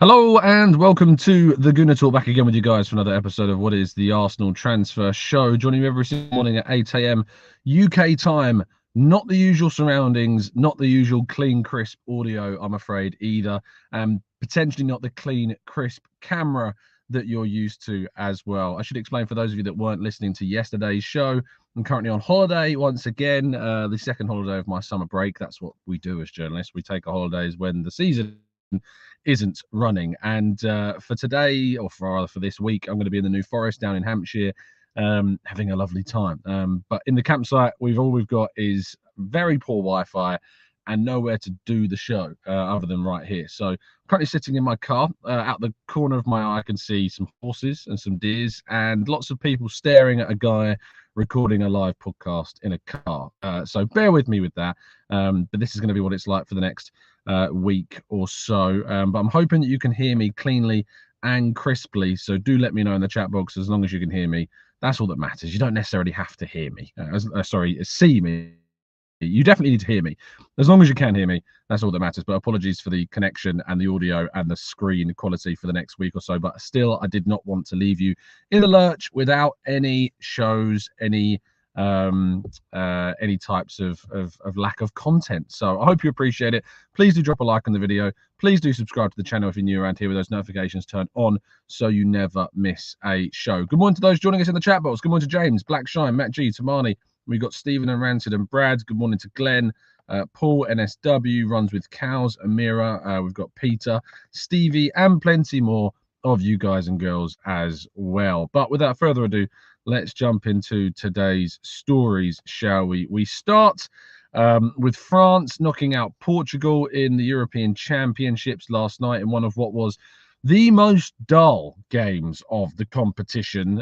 Hello and welcome to the Gooner Talk, back again with you guys for another episode of what is the Arsenal Transfer Show. Joining me every single morning at 8 a.m. UK time. Not the usual surroundings, not the usual clean, crisp audio, I'm afraid, either. And potentially not the clean, crisp camera that you're used to as well. I should explain for those of you that weren't listening to yesterday's show, I'm currently on holiday once again, the second holiday of my summer break. That's what we do as journalists. We take our holidays when the season isn't running. And for today, or for this week, I'm going to be in the New Forest down in Hampshire, having a lovely time. But in the campsite, all we've got is very poor Wi-Fi and nowhere to do the show other than right here. So currently sitting in my car. Out the corner of my eye, I can see some horses and some deers and lots of people staring at a guy recording a live podcast in a car. So bear with me with that. But this is going to be what it's like for the next week or so. But I'm hoping that you can hear me cleanly and crisply. So do let me know in the chat box as long as you can hear me. That's all that matters. You don't necessarily have to hear me. See me. You definitely need to hear me. As long as you can hear me, that's all that matters. But apologies for the connection and the audio and the screen quality for the next week or so. But still, I did not want to leave you in the lurch without any shows, any types of lack of content. So I hope you appreciate it. Please do drop a like on the video. Please do subscribe to the channel if you're new around here with those notifications turned on so you never miss a show. Good morning to those joining us in the chat box. Good morning to James, Black Shine, Matt G, Tamani. We've got Stephen and Rancid and Brad. Good morning to Glenn. Paul, NSW, runs with cows, Amira. We've got Peter, Stevie, and plenty more of you guys and girls as well. But without further ado, let's jump into today's stories, shall we? We start with France knocking out Portugal in the European Championships last night in one of what was the most dull games of the competition.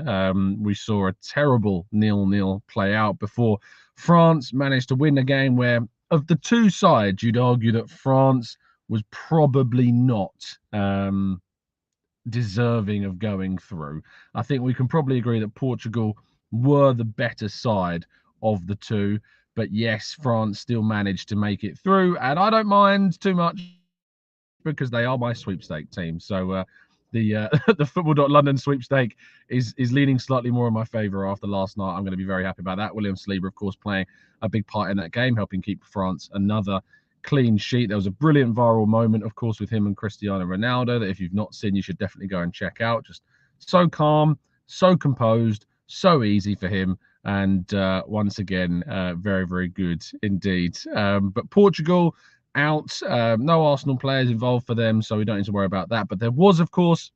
We saw a terrible 0-0 play out before France managed to win a game where, of the two sides, you'd argue that France was probably not deserving of going through. I think we can probably agree that Portugal were the better side of the two. But yes, France still managed to make it through. And I don't mind too much, because they are my sweepstake team. So the Football.London sweepstake is leaning slightly more in my favour after last night. I'm going to be very happy about that. William Saliba, of course, playing a big part in that game, helping keep France another clean sheet. There was a brilliant viral moment, of course, with him and Cristiano Ronaldo that if you've not seen, you should definitely go and check out. Just so calm, so composed, so easy for him. And once again, very, very good indeed. But Portugal out, no Arsenal players involved for them, so we don't need to worry about that. But there was, of course,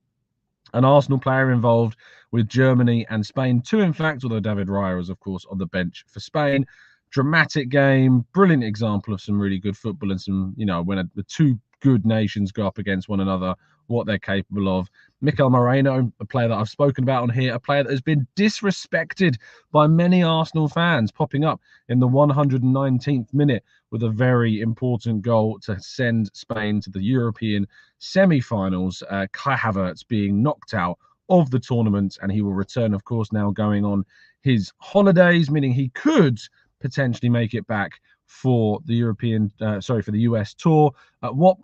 an Arsenal player involved with Germany and Spain, two in fact, although David Raya was, of course, on the bench for Spain. Dramatic game, brilliant example of some really good football and some, when the two good nations go up against one another, what they're capable of. Mikel Moreno, a player that I've spoken about on here, a player that has been disrespected by many Arsenal fans, popping up in the 119th minute with a very important goal to send Spain to the European semi-finals. Kai Havertz being knocked out of the tournament, and he will return, of course, now going on his holidays, meaning he could potentially make it back for the for the US tour. At what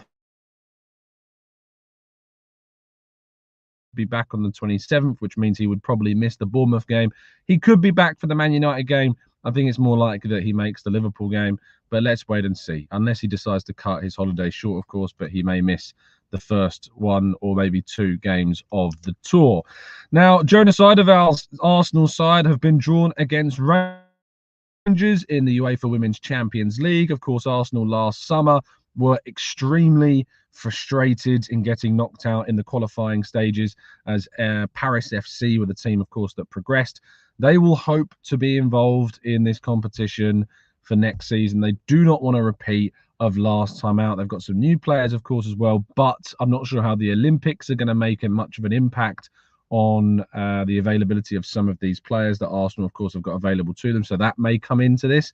be back on the 27th, which means he would probably miss the Bournemouth game. He could be back for the Man United game. I think it's more likely that he makes the Liverpool game, but let's wait and see. Unless he decides to cut his holiday short, of course, but he may miss the first one or maybe two games of the tour. Now, Jonas Eidevall's Arsenal side have been drawn against Rangers in the UEFA Women's Champions League. Of course, Arsenal last summer were extremely frustrated in getting knocked out in the qualifying stages, as Paris FC were the team, of course, that progressed. They will hope to be involved in this competition for next season. They do not want a repeat of last time out. They've got some new players, of course, as well, but I'm not sure how the Olympics are going to make much of an impact on the availability of some of these players that Arsenal, of course, have got available to them. So that may come into this,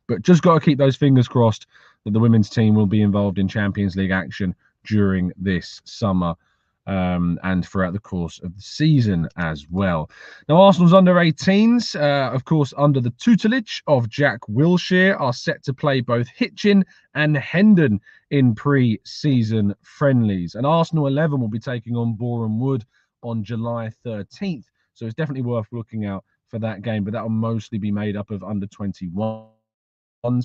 but just got to keep those fingers crossed that the women's team will be involved in Champions League action during this summer and throughout the course of the season as well. Now, Arsenal's under 18s, of course, under the tutelage of Jack Wilshere, are set to play both Hitchin and Hendon in pre-season friendlies. And Arsenal 11 will be taking on Boreham Wood on July 13th. So it's definitely worth looking out for that game, but that will mostly be made up of under 21s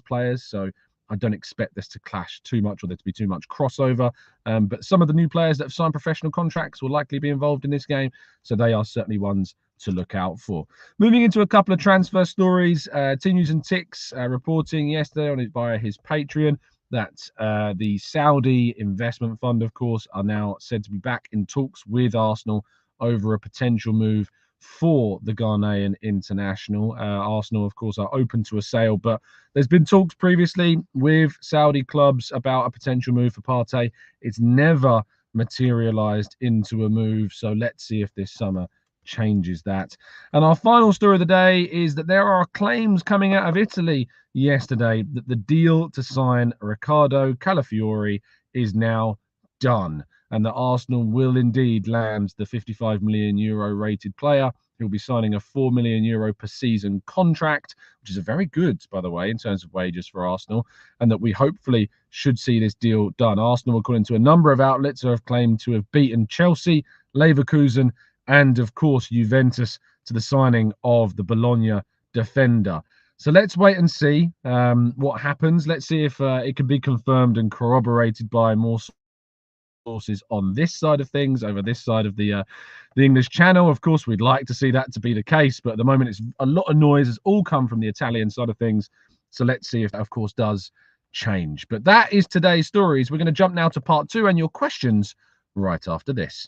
players. So I don't expect this to clash too much or there to be too much crossover. But some of the new players that have signed professional contracts will likely be involved in this game. So they are certainly ones to look out for. Moving into a couple of transfer stories, Team News and Ticks reporting yesterday on it via his Patreon that the Saudi investment fund, of course, are now said to be back in talks with Arsenal over a potential move for the Ghanaian international. Arsenal, of course, are open to a sale, but there's been talks previously with Saudi clubs about a potential move for Partey. It's never materialized into a move, so let's see if this summer changes that. And our final story of the day is that there are claims coming out of Italy yesterday that the deal to sign Riccardo Calafiori is now done, and that Arsenal will indeed land the 55 million euro rated player. He'll be signing a 4 million euro per season contract, which is a very good, by the way, in terms of wages for Arsenal, and that we hopefully should see this deal done. Arsenal, according to a number of outlets, have claimed to have beaten Chelsea, Leverkusen, and of course Juventus to the signing of the Bologna defender. So let's wait and see what happens. Let's see if it can be confirmed and corroborated by more sources on this side of things over this side of the English Channel. Of course, we'd like to see that to be the case, but at the moment it's a lot of noise has all come from the Italian side of things. So let's see if that, of course, does change. But that is today's stories. We're going to jump now to part 2 and your questions right after this.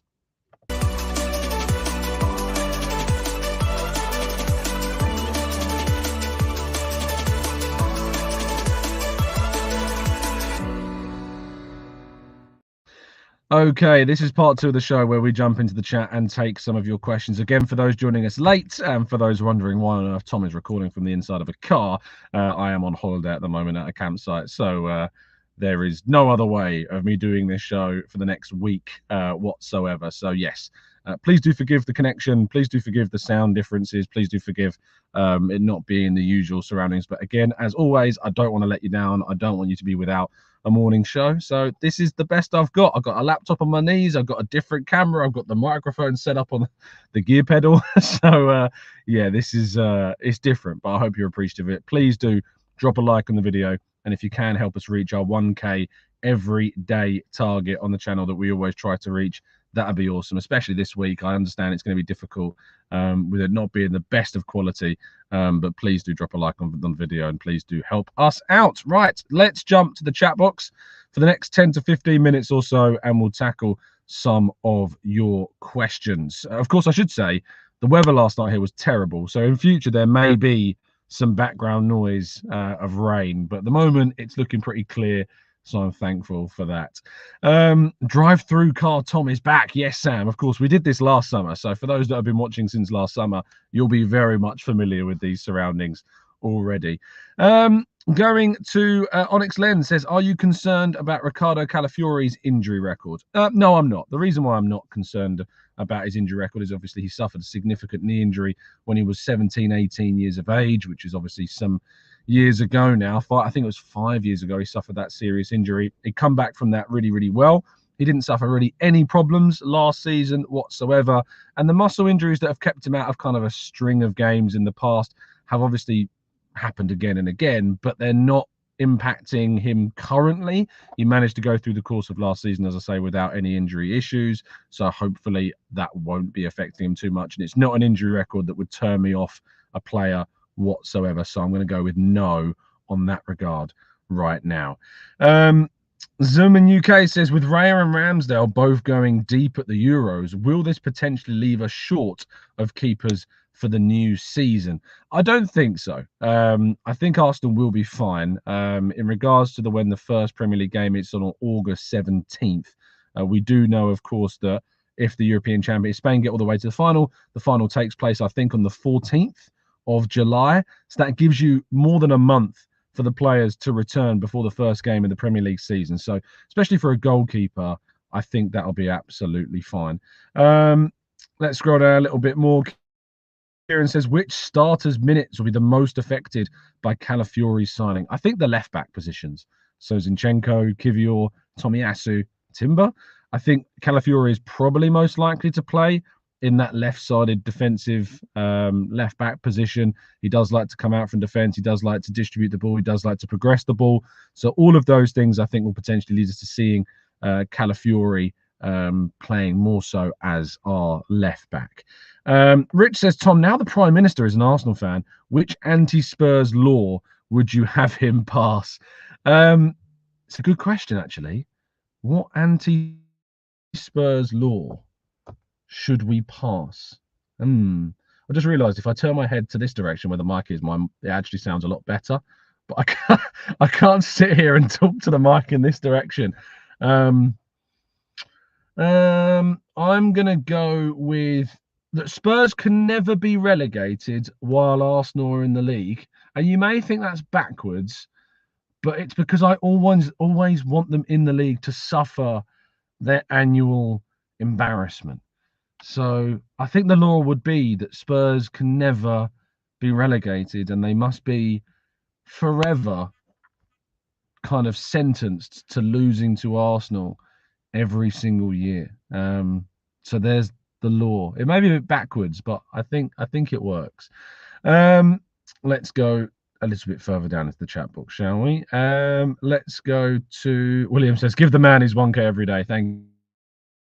Okay, this is part 2 of the show where we jump into the chat and take some of your questions. Again, for those joining us late and for those wondering why on earth Tom is recording from the inside of a car, I am on holiday at the moment at a campsite. So there is no other way of me doing this show for the next week whatsoever. So yes, please do forgive the connection. Please do forgive the sound differences. Please do forgive it not being the usual surroundings. But again, as always, I don't want to let you down. I don't want you to be without a morning show. So this is the best I've got. I've got a laptop on my knees. I've got a different camera. I've got the microphone set up on the gear pedal. So yeah, this is it's different, but I hope you're appreciative of it. Please do drop a like on the video. And if you can help us reach our 1K every day target on the channel that we always try to reach, that'd be awesome, especially this week. I understand it's going to be difficult with it not being the best of quality, but please do drop a like on the video and please do help us out. Right, let's jump to the chat box for the next 10 to 15 minutes or so, and we'll tackle some of your questions. Of course, I should say the weather last night here was terrible, so in future there may be some background noise of rain, but at the moment it's looking pretty clear. So I'm thankful for that. Drive-through car Tom is back. Yes, Sam. Of course, we did this last summer. So for those that have been watching since last summer, you'll be very much familiar with these surroundings already. Going to Onyx Lens says, are you concerned about Riccardo Calafiori's injury record? No, I'm not. The reason why I'm not concerned about his injury record is obviously he suffered a significant knee injury when he was 17, 18 years of age, which is obviously some years ago now. I think it was 5 years ago he suffered that serious injury. He'd come back from that really, really well. He didn't suffer really any problems last season whatsoever. And the muscle injuries that have kept him out of kind of a string of games in the past have obviously happened again and again, but they're not impacting him currently. He managed to go through the course of last season, as I say, without any injury issues. So hopefully that won't be affecting him too much. And it's not an injury record that would turn me off a player whatsoever. So I'm going to go with no on that regard right now. Zoom in UK says, with Raya and Ramsdale both going deep at the Euros, will this potentially leave us short of keepers for the new season? I don't think so. I think Arsenal will be fine. In regards to when the first Premier League game, it's on August 17th. We do know, of course, that if the European champion Spain get all the way to the final takes place, I think, on the 14th of July. So that gives you more than a month for the players to return before the first game of the Premier League season. So especially for a goalkeeper, I think that'll be absolutely fine. Let's scroll down a little bit more. Kieran says, which starters' minutes will be the most affected by Calafiori's signing? I think the left-back positions. So Zinchenko, Kivior, Tomiyasu, Timber. I think Calafiori is probably most likely to play in that left-sided defensive left-back position. He does like to come out from defence. He does like to distribute the ball. He does like to progress the ball. So all of those things, I think, will potentially lead us to seeing Calafiori playing more so as our left-back. Rich says, Tom, now the Prime Minister is an Arsenal fan, which anti-Spurs law would you have him pass? It's a good question, actually. What anti-Spurs law should we pass? I just realised if I turn my head to this direction where the mic is, it actually sounds a lot better. But I can't sit here and talk to the mic in this direction. I'm gonna go with that Spurs can never be relegated while Arsenal are in the league. And you may think that's backwards, but it's because I always want them in the league to suffer their annual embarrassment. So I think the law would be that Spurs can never be relegated and they must be forever kind of sentenced to losing to Arsenal every single year. So there's the law. It may be a bit backwards, but I think it works. Let's go a little bit further down into the chat box, shall we? Let's go to William says, give the man his 1K every day. Thank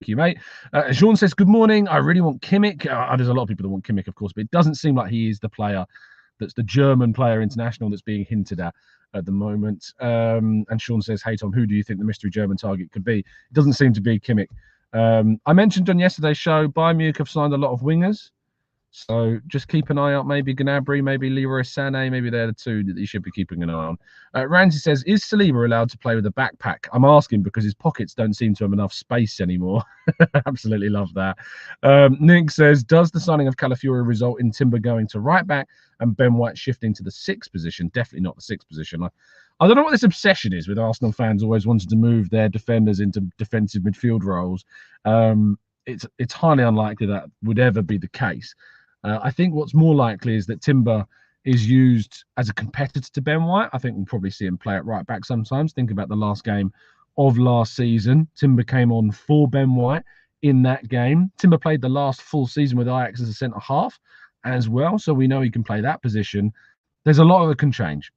you, mate. Sean says, good morning. I really want Kimmich. There's a lot of people that want Kimmich, of course, but it doesn't seem like he is the player that's the German player international that's being hinted at the moment. And Sean says, hey, Tom, who do you think the mystery German target could be? It doesn't seem to be Kimmich. I mentioned on yesterday's show, Bayern Munich have signed a lot of wingers. So just keep an eye out. Maybe Gnabry, maybe Leroy Sané. Maybe they're the two that you should be keeping an eye on. Ramsey says, is Saliba allowed to play with a backpack? I'm asking because his pockets don't seem to have enough space anymore. Absolutely love that. Nick says, does the signing of Calafiori result in Timber going to right back and Ben White shifting to the 6th position? Definitely not the 6th position. I don't know what this obsession is with Arsenal fans always wanting to move their defenders into defensive midfield roles. It's highly unlikely that would ever be the case. I think what's more likely is that Timber is used as a competitor to Ben White. I think we'll probably see him play at right back sometimes. Think about the last game of last season. Timber came on for Ben White in that game. Timber played the last full season with Ajax as a centre half as well, so we know he can play that position. There's a lot that can change.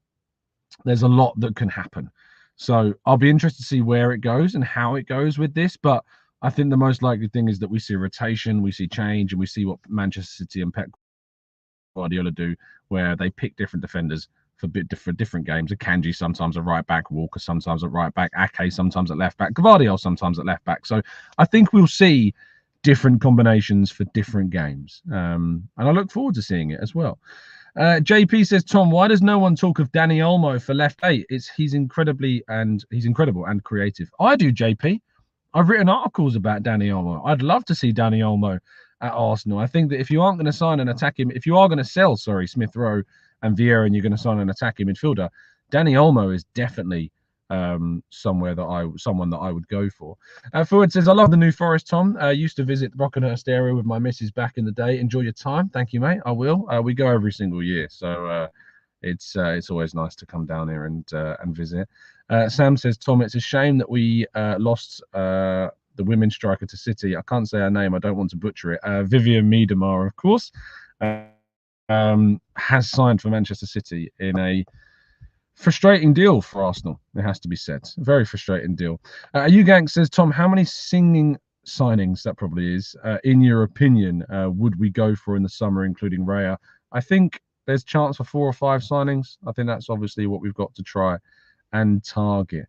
There's a lot that can happen. So I'll be interested to see where it goes and how it goes with this, but I think the most likely thing is that we see rotation, we see change, and we see what Manchester City and Pep Guardiola do, where they pick different defenders for different games. Akanji sometimes at right back, Walker sometimes at right back, Ake sometimes at left back, Gvardiol sometimes at left back. So I think we'll see different combinations for different games, and I look forward to seeing it as well. JP says, Tom, why does no one talk of Dani Olmo for left 8? He's incredible and creative. I do, JP. I've written articles about Dani Olmo. I'd love to see Dani Olmo at Arsenal. I think that if you aren't going to sign and attack him, if you are going to sell, Smith Rowe and Vieira, and you're going to sign an attacking midfielder, Dani Olmo is definitely someone that I would go for. Forward says, I love the New Forest, Tom. Used to visit the Brockenhurst area with my missus back in the day. Enjoy your time. Thank you, mate. I will. We go every single year, so it's always nice to come down here and visit. Sam says, Tom, it's a shame that we lost the women's striker to City. I can't say her name. I don't want to butcher it. Vivian Miedemar, of course, has signed for Manchester City in a frustrating deal for Arsenal, it has to be said. Very frustrating deal. Ugank says, Tom, how many singing signings, that probably is, in your opinion, would we go for in the summer, including Raya? I think there's chance for 4 or 5 signings. I think that's obviously what we've got to try and target.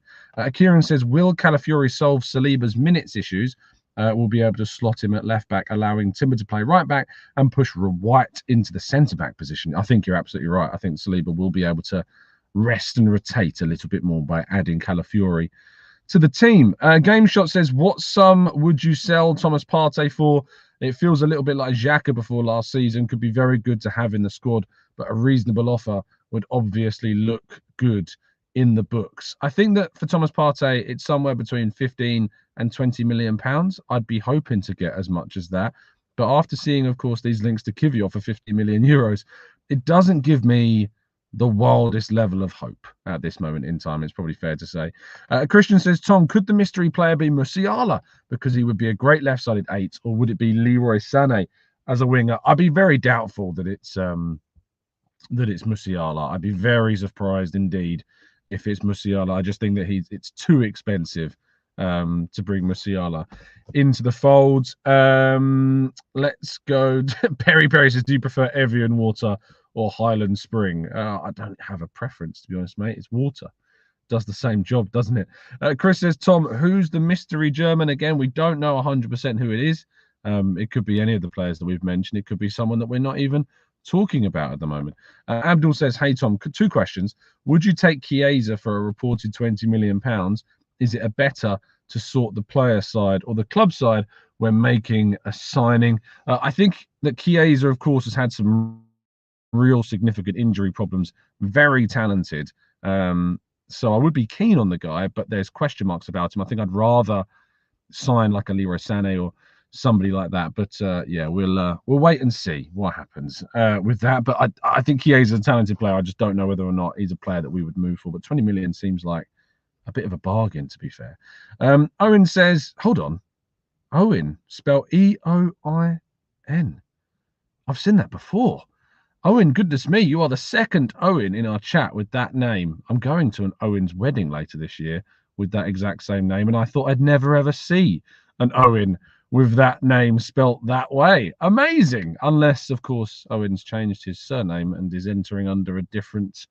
Kieran says, will Calafiori solve Saliba's minutes issues? We'll be able to slot him at left back, allowing Timber to play right back and push White into the centre back position. I think you're absolutely right. I think Saliba will be able to rest and rotate a little bit more by adding Calafiori to the team. Game Shot says, what sum would you sell Thomas Partey for? It feels a little bit like Xhaka before last season. Could be very good to have in the squad, but a reasonable offer would obviously look good in the books. I think that for Thomas Partey, it's somewhere between 15 and 20 million pounds. I'd be hoping to get as much as that. But after seeing, of course, these links to Kivior for 50 million euros, it doesn't give me the wildest level of hope at this moment in time. It's probably fair to say. Christian says, Tom, could the mystery player be Musiala because he would be a great left-sided 8, or would it be Leroy Sané as a winger? I'd be very doubtful that it's Musiala. I'd be very surprised indeed if it's Musiala. I just think that it's too expensive to bring Musiala into the fold. Let's go. Perry says, do you prefer Evian water or Highland Spring? I don't have a preference, to be honest, mate. It's water. Does the same job, doesn't it? Chris says, Tom, who's the mystery German? Again, we don't know 100% who it is. It could be any of the players that we've mentioned. It could be someone that we're not even talking about at the moment. Abdul says, hey, Tom, 2 questions. Would you take Chiesa for a reported £20 million? Is it a better to sort the player side or the club side when making a signing? I think that Chiesa, of course, has had some real significant injury problems. Very talented. So I would be keen on the guy, but there's question marks about him. I think I'd rather sign like a Leroy Sané or somebody like that. But yeah, we'll wait and see what happens with that. But I think Chiesa is a talented player. I just don't know whether or not he's a player that we would move for. But 20 million seems like a bit of a bargain, to be fair. Owen says, hold on. Owen, spell E-O-I-N. I've seen that before. Owen, goodness me, you are the second Owen in our chat with that name. I'm going to an Owen's wedding later this year with that exact same name, and I thought I'd never ever see an Owen with that name spelt that way. Amazing. Unless, of course, Owen's changed his surname and is entering under a different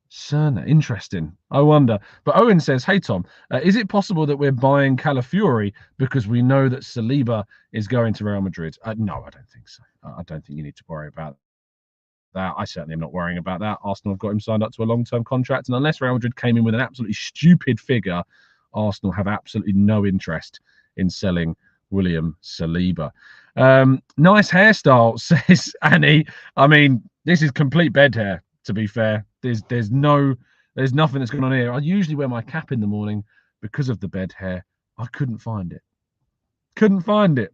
surname. Interesting. I wonder. But Owen says, hey, Tom, is it possible that we're buying Calafiori because we know that Saliba is going to Real Madrid? No, I don't think so. I don't think you need to worry about that. I certainly am not worrying about that. Arsenal have got him signed up to a long-term contract, and unless Real Madrid came in with an absolutely stupid figure, Arsenal have absolutely no interest in selling William Saliba. Nice hairstyle, says Annie. I mean, this is complete bed hair, to be fair. There's nothing that's going on here. I usually wear my cap in the morning because of the bed hair. I couldn't find it.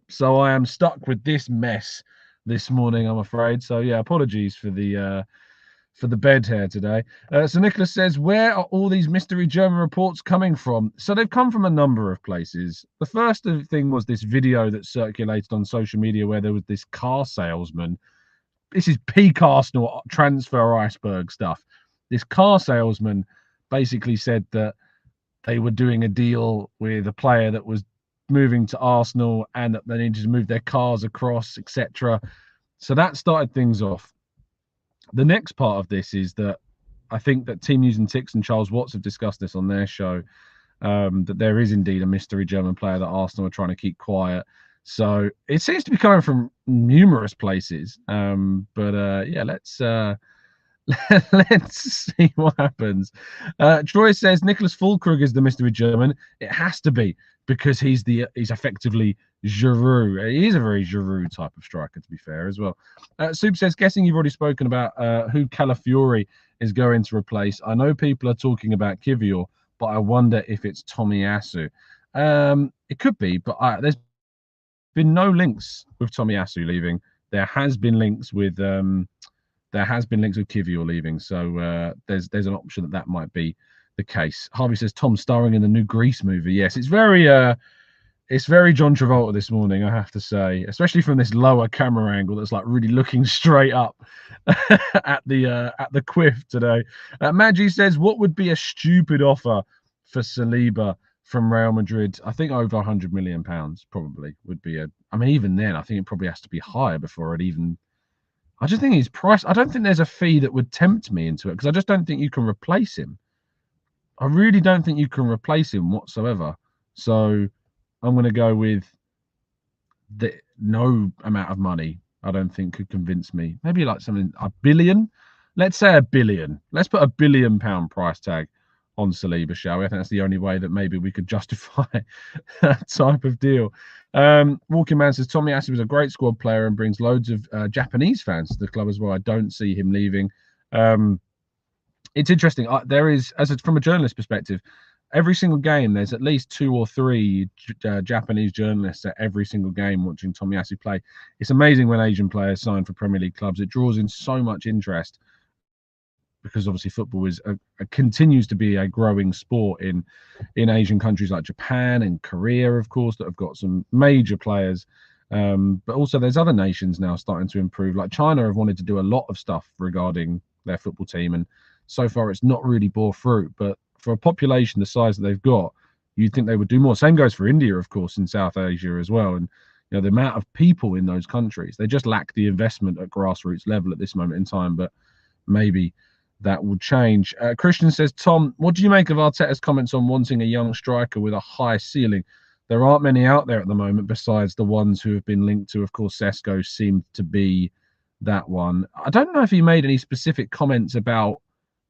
So I am stuck with this mess this morning, I'm afraid. So yeah, apologies for the bed hair today. So Nicholas says, where are all these mystery German reports coming from? So they've come from a number of places. The first thing was this video that circulated on social media where there was this car salesman. This is peak Arsenal transfer iceberg stuff. This car salesman basically said that they were doing a deal with a player that was moving to Arsenal and that they needed to move their cars across, etc. So that started things off. The next part of this is that I think that Team News and Tix and Charles Watts have discussed this on their show, that there is indeed a mystery German player that Arsenal are trying to keep quiet. So it seems to be coming from numerous places. Yeah, let's see what happens. Troy says Nicholas Füllkrug is the mystery German. It has to be because he's effectively Giroud. He is a very Giroud type of striker, to be fair, as well. Soup says, guessing you've already spoken about who Calafiori is going to replace. I know people are talking about Kivior, but I wonder if it's Tomiyasu. It could be, but there's been no links with Tomiyasu leaving. There has been links with Kivior leaving, so there's an option that might be the case. Harvey says Tom starring in the new Grease movie. Yes, it's very John Travolta this morning, I have to say, especially from this lower camera angle that's like really looking straight up at the quiff today. Maggie says, what would be a stupid offer for Saliba from Real Madrid? I think over £100 million probably would be I mean, even then, I think it probably has to be higher before it even. I just think he's priced. I don't think there's a fee that would tempt me into it because I just don't think you can replace him. I really don't think you can replace him whatsoever. So I'm going to go with no amount of money. I don't think could convince me. Maybe like something $1 billion. Let's say $1 billion. Let's put £1 billion price tag on Saliba, shall we? I think that's the only way that maybe we could justify that type of deal. Walking Man says Tomiyasu was a great squad player and brings loads of Japanese fans to the club as well. I don't see him leaving. It's interesting. There is, from a journalist perspective, every single game there's at least 2 or 3 Japanese journalists at every single game watching Tomiyasu play. It's amazing when Asian players sign for Premier League clubs. It draws in so much interest because obviously football is continues to be a growing sport in Asian countries like Japan and Korea, of course, that have got some major players. But also there's other nations now starting to improve. Like China have wanted to do a lot of stuff regarding their football team, and so far it's not really bore fruit. But for a population the size that they've got, you'd think they would do more. Same goes for India, of course, in South Asia as well. And the amount of people in those countries, they just lack the investment at grassroots level at this moment in time. But maybe that will change. Christian says, Tom, what do you make of Arteta's comments on wanting a young striker with a high ceiling? There aren't many out there at the moment besides the ones who have been linked to. Of course, Sesko seemed to be that one. I don't know if he made any specific comments about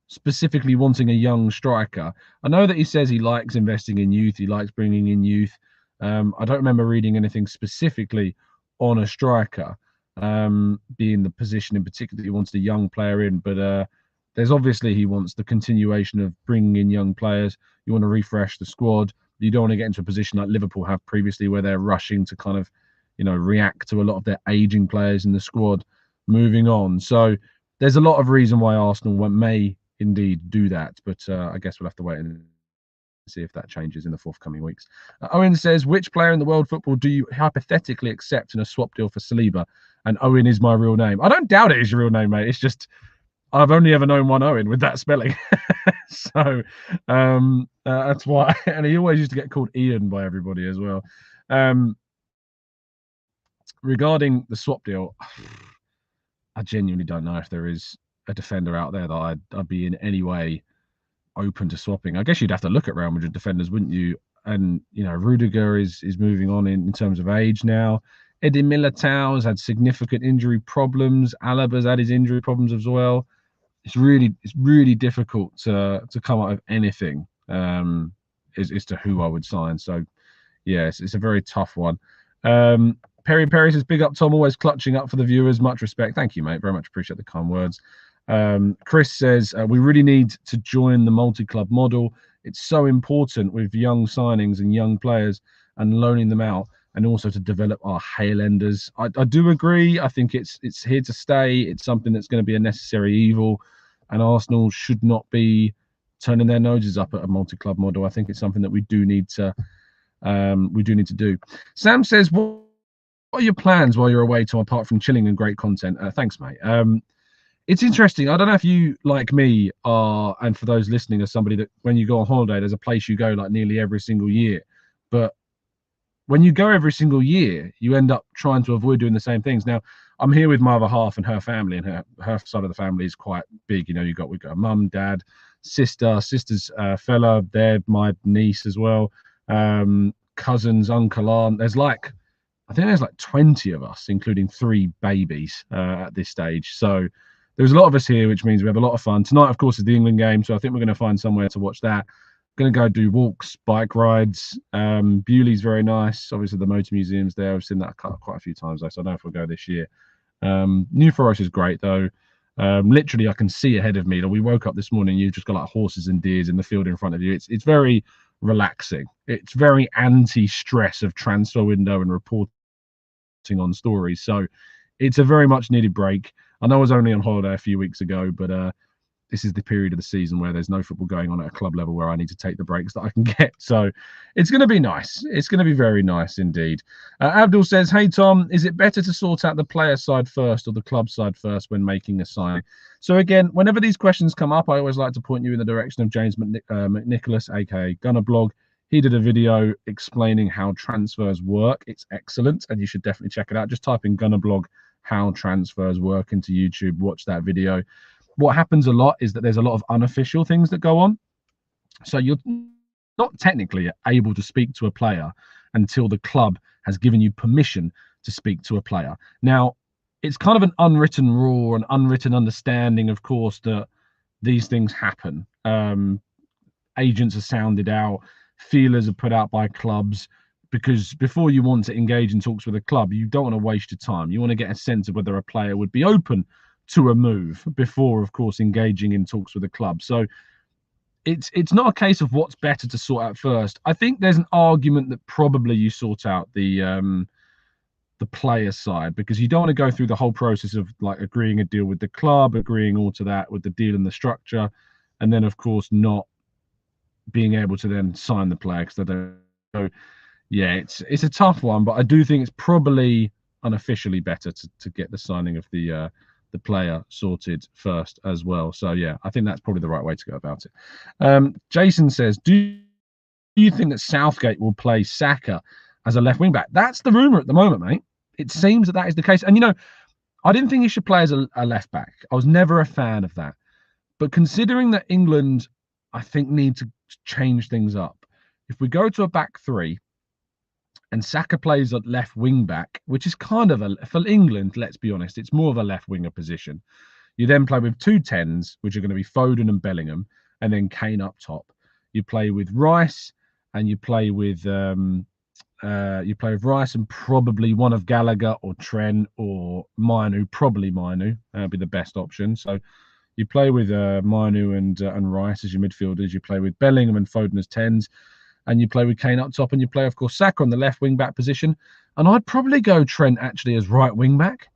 specifically wanting a young striker. I know that he says he likes investing in youth. He likes bringing in youth. I don't remember reading anything specifically on a striker, being the position in particular he wants a young player in. But there's obviously he wants the continuation of bringing in young players. You want to refresh the squad. You don't want to get into a position like Liverpool have previously where they're rushing to kind of, react to a lot of their aging players in the squad moving on. So there's a lot of reason why Arsenal may indeed do that. But I guess we'll have to wait and see if that changes in the forthcoming weeks. Owen says, which player in the world football do you hypothetically accept in a swap deal for Saliba? And Owen is my real name. I don't doubt it is your real name, mate. It's just I've only ever known one Owen with that spelling. So that's why. And he always used to get called Ian by everybody as well. Regarding the swap deal, I genuinely don't know if there is a defender out there that I'd be in any way open to swapping. I guess you'd have to look at Real Madrid defenders, wouldn't you? And, Rudiger is moving on in terms of age now. Eddie Militao has had significant injury problems. Alaba's had his injury problems as well. It's really difficult to come up with anything as to who I would sign. So, yes, it's a very tough one. Perry says, big up, Tom, always clutching up for the viewers. Much respect. Thank you, mate. Very much appreciate the kind words. Chris says, we really need to join the multi-club model. It's so important with young signings and young players and loaning them out, and also to develop our Highlanders. I do agree. I think it's here to stay. It's something that's going to be a necessary evil, and Arsenal should not be turning their noses up at a multi-club model. I think it's something that we do need to do. Sam says, what are your plans while you're away, Tom, apart from chilling and great content? Thanks, mate. It's interesting. I don't know if you, like me, are, and for those listening, are somebody that when you go on holiday, there's a place you go like nearly every single year. But when you go every single year, you end up trying to avoid doing the same things. Now, I'm here with my other half and her family, and her side of the family is quite big. We've got a mum, dad, sister's fella. They're my niece as well. Cousins, uncle, aunt. I think there's like 20 of us, including 3 babies at this stage. So there's a lot of us here, which means we have a lot of fun. Tonight, of course, is the England game, so I think we're going to find somewhere to watch that. Going to go do walks, bike rides. Bewley's very nice. Obviously, the motor museum's there. I've seen that quite a few times, though, so I don't know if we'll go this year. New Forest is great, though. Literally, I can see ahead of me. We woke up this morning, you've just got like horses and deers in the field in front of you. It's very relaxing. It's very anti-stress of transfer window and reporting on stories. So it's a very much needed break. I know I was only on holiday a few weeks ago, but this is the period of the season where there's no football going on at a club level where I need to take the breaks that I can get. So it's going to be nice. It's going to be very nice indeed. Abdul says, hey, Tom, is it better to sort out the player side first or the club side first when making a signing? So again, whenever these questions come up, I always like to point you in the direction of James McNicholas, aka Gunner Blog. He did a video explaining how transfers work. It's excellent, and you should definitely check it out. Just type in Gunner Blog, how transfers work into YouTube. Watch that video. What happens a lot is that there's a lot of unofficial things that go on. So you're not technically able to speak to a player until the club has given you permission to speak to a player. Now, it's kind of an unwritten rule, an unwritten understanding, of course, that these things happen. Agents are sounded out, feelers are put out by clubs, because before you want to engage in talks with a club, you don't want to waste your time. You want to get a sense of whether a player would be open to a move before, of course, engaging in talks with the club. So it's not a case of what's better to sort out first. I think there's an argument that probably you sort out the player side, because you don't want to go through the whole process of like agreeing a deal with the club, agreeing all to that with the deal and the structure, and then of course not being able to then sign the player because they don't. So yeah, it's a tough one, but I do think it's probably unofficially better to get the signing of the player sorted first as well. So yeah, I think that's probably the right way to go about it. Jason says, do you think that Southgate will play Saka as a left wing back? That's the rumor at the moment, mate. It seems that is the case. And, you know, I didn't think he should play as a left back. I was never a fan of that. But considering that England, I think, need to change things up, if we go to a back three and Saka plays at left wing back, which is kind of for England, let's be honest, it's more of a left winger position. You then play with 2 10s, which are going to be Foden and Bellingham, and then Kane up top. You play with Rice, and you play with Rice and probably one of Gallagher or Trent or Manu, probably Manu would be the best option. So you play with Manu and Rice as your midfielders. You play with Bellingham and Foden as 10s, and you play with Kane up top, and you play, of course, Saka on the left wing back position. And I'd probably go Trent actually as right wing back.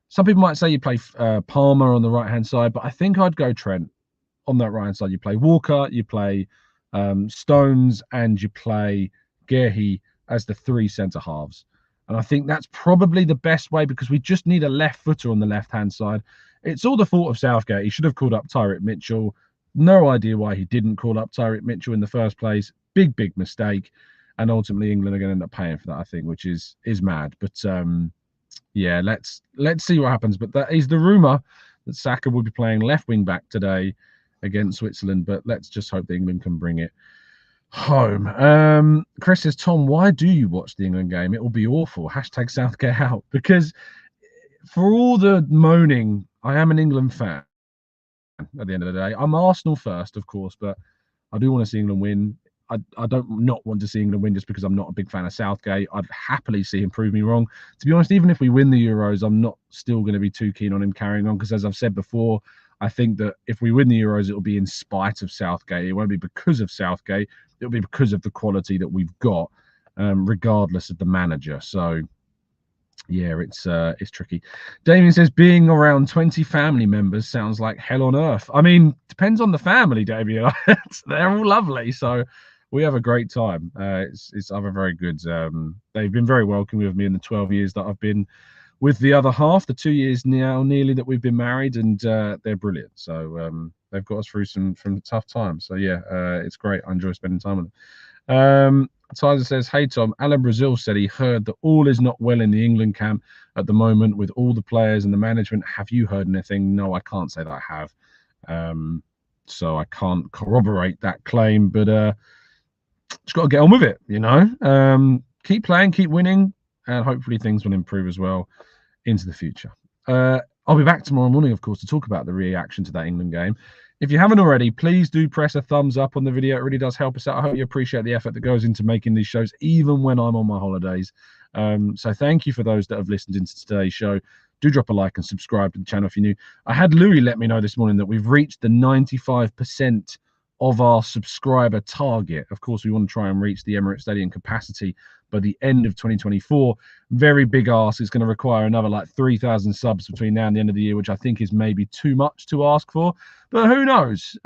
Some people might say you play Palmer on the right hand side, but I think I'd go Trent on that right hand side. You play Walker, you play Stones, and you play Guehi as the 3 centre halves. And I think that's probably the best way, because we just need a left footer on the left hand side. It's all the fault of Southgate. He should have called up Tyreek Mitchell. No idea why he didn't call up Tyreek Mitchell in the first place. Big mistake. And ultimately England are going to end up paying for that, I think, which is mad. But yeah, let's see what happens. But that is the rumour, that Saka will be playing left wing back today against Switzerland. But let's just hope that England can bring it home. Chris says, Tom, why do you watch the England game? It will be awful. Hashtag Southgate out. Because for all the moaning, I am an England fan at the end of the day. I'm Arsenal first, of course, but I do want to see England win. I don't not want to see England win just because I'm not a big fan of Southgate. I'd happily see him prove me wrong. To be honest, even if we win the Euros, I'm not still going to be too keen on him carrying on, because as I've said before, I think that if we win the Euros, it'll be in spite of Southgate. It won't be because of Southgate. It'll be because of the quality that we've got, regardless of the manager. So, yeah, it's tricky. Damien says, being around 20 family members sounds like hell on earth. I mean, depends on the family, Damien. They're all lovely, so we have a great time. It's other very good. They've been very welcoming with me in the 12 years that I've been with the other half, the 2 years now nearly that we've been married, and they're brilliant. So they've got us through some tough times. So yeah, it's great. I enjoy spending time with them. Tyler says, hey Tom, Alan Brazil said he heard that all is not well in the England camp at the moment with all the players and the management. Have you heard anything? No, I can't say that I have. So I can't corroborate that claim, but just got to get on with it, you know. Keep playing, keep winning, and hopefully things will improve as well into the future. I'll be back tomorrow morning, of course, to talk about the reaction to that England game. If you haven't already, please do press a thumbs up on the video. It really does help us out. I hope you appreciate the effort that goes into making these shows, even when I'm on my holidays. So thank you for those that have listened into today's show. Do drop a like and subscribe to the channel if you're new. I had Louis let me know this morning that we've reached the 95% of our subscriber target. Of course, we want to try and reach the Emirates Stadium capacity by the end of 2024. Very big ask. It's going to require another like 3,000 subs between now and the end of the year, which I think is maybe too much to ask for. But who knows?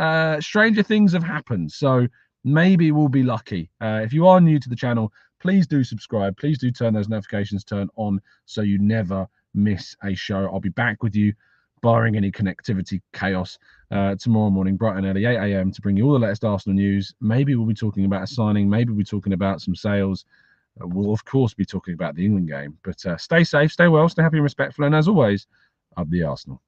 Stranger things have happened. So maybe we'll be lucky. If you are new to the channel, please do subscribe. Please do turn those notifications turned on so you never miss a show. I'll be back with you, barring any connectivity chaos, tomorrow morning, bright and early, 8 a.m. to bring you all the latest Arsenal news. Maybe we'll be talking about a signing. Maybe we'll be talking about some sales. We'll, of course, be talking about the England game. But stay safe, stay well, stay happy and respectful. And as always, up the Arsenal.